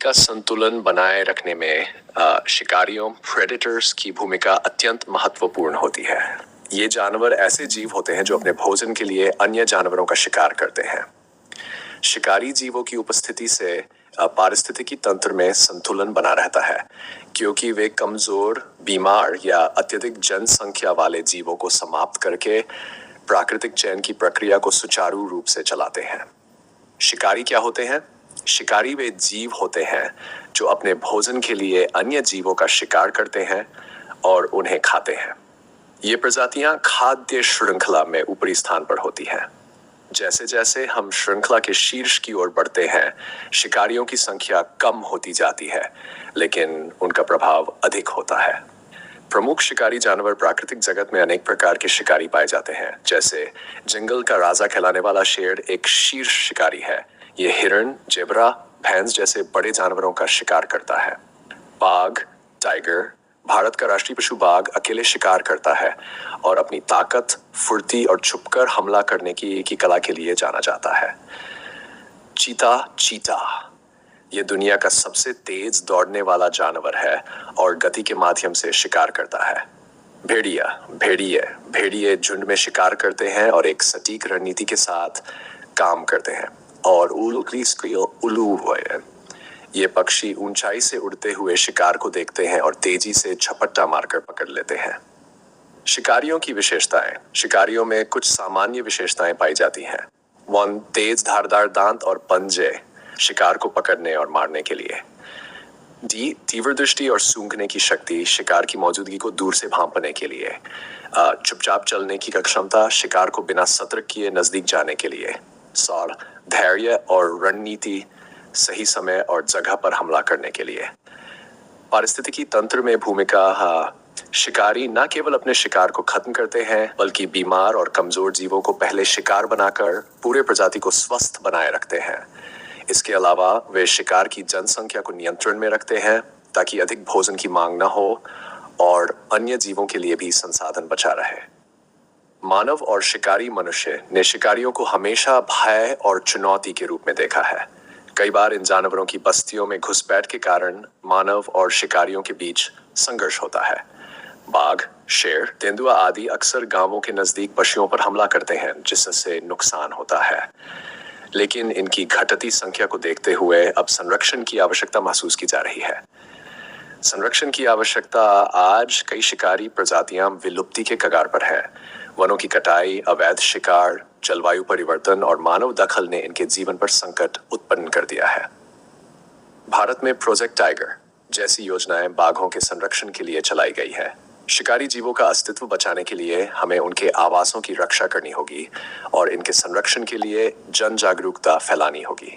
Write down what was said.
का संतुलन बनाए रखने में शिकारियों प्रेडेटर्स की भूमिका अत्यंत महत्वपूर्ण होती है। ये जानवर ऐसे जीव होते हैं जो अपने भोजन के लिए अन्य जानवरों का शिकार करते हैं। शिकारी जीवों की उपस्थिति से पारिस्थितिकी तंत्र में संतुलन बना रहता है, क्योंकि वे कमजोर, बीमार या अत्यधिक जनसंख्या वाले जीवों को समाप्त करके प्राकृतिक चयन की प्रक्रिया को सुचारू रूप से चलाते हैं। शिकारी क्या होते हैं? शिकारी वे जीव होते हैं जो अपने भोजन के लिए अन्य जीवों का शिकार करते हैं और उन्हें खाते हैं। ये प्रजातियां खाद्य श्रृंखला में ऊपरी स्थान पर होती हैं। जैसे जैसे हम श्रृंखला के शीर्ष की ओर बढ़ते हैं, शिकारियों की संख्या कम होती जाती है, लेकिन उनका प्रभाव अधिक होता है। प्रमुख शिकारी जानवर प्राकृतिक जगत में अनेक प्रकार के शिकारी पाए जाते हैं। जैसे जंगल का राजा कहलाने वाला शेर एक शीर्ष शिकारी है। ये हिरण, जेब्रा, भैंस जैसे बड़े जानवरों का शिकार करता है। बाघ, टाइगर, भारत का राष्ट्रीय पशु बाघ अकेले शिकार करता है और अपनी ताकत, फुर्ती और छुपकर हमला करने की कला के लिए जाना जाता है। चीता ये दुनिया का सबसे तेज दौड़ने वाला जानवर है और गति के माध्यम से शिकार करता है। भेड़िए झुंड में शिकार करते हैं और एक सटीक रणनीति के साथ काम करते हैं। और उल्लू ये पक्षी ऊंचाई से उड़ते हुए शिकार को देखते हैं और तेजी से झपट्टा मारकर पकड़ लेते हैं। शिकारियों की विशेषताएं। शिकारियों में कुछ सामान्य विशेषताएं पाई जाती हैं। 1. तेज धारदार दांत और पंजे शिकार को पकड़ने और मारने के लिए। तीव्र दृष्टि और सूंघने की शक्ति शिकार की मौजूदगी को दूर से भांपने के लिए। चुपचाप चलने की क्षमता शिकार को बिना सतर्क किए नजदीक जाने के लिए। धैर्य और रणनीति सही समय और जगह पर हमला करने के लिए। पारिस्थितिकी तंत्र में भूमिका। शिकारी न केवल अपने शिकार को खत्म करते हैं, बल्कि बीमार और कमजोर जीवों को पहले शिकार बनाकर पूरे प्रजाति को स्वस्थ बनाए रखते हैं। इसके अलावा वे शिकार की जनसंख्या को नियंत्रण में रखते हैं ताकि अधिक भोजन की मांग न हो और अन्य जीवों के लिए भी संसाधन बचा रहे। मानव और शिकारी मनुष्य ने शिकारियों को हमेशा भय और चुनौती के रूप में देखा है। कई बार इन जानवरों की बस्तियों में घुसपैठ के कारण मानव और शिकारियों के बीच संघर्ष होता है। बाघ, शेर, तेंदुआ आदि अक्सर गांवों के नजदीक पशुओं पर हमला करते हैं, जिससे नुकसान होता है। लेकिन इनकी घटती संख्या को देखते हुए अब संरक्षण की आवश्यकता महसूस की जा रही है। संरक्षण की आवश्यकता। आज कई शिकारी प्रजातियां विलुप्ति के कगार पर है। वनों की कटाई, अवैध शिकार, जलवायु परिवर्तन और मानव दखल ने इनके जीवन पर संकट उत्पन्न कर दिया है। भारत में प्रोजेक्ट टाइगर जैसी योजनाएं बाघों के संरक्षण के लिए चलाई गई है। शिकारी जीवों का अस्तित्व बचाने के लिए हमें उनके आवासों की रक्षा करनी होगी और इनके संरक्षण के लिए जन जागरूकता फैलानी होगी।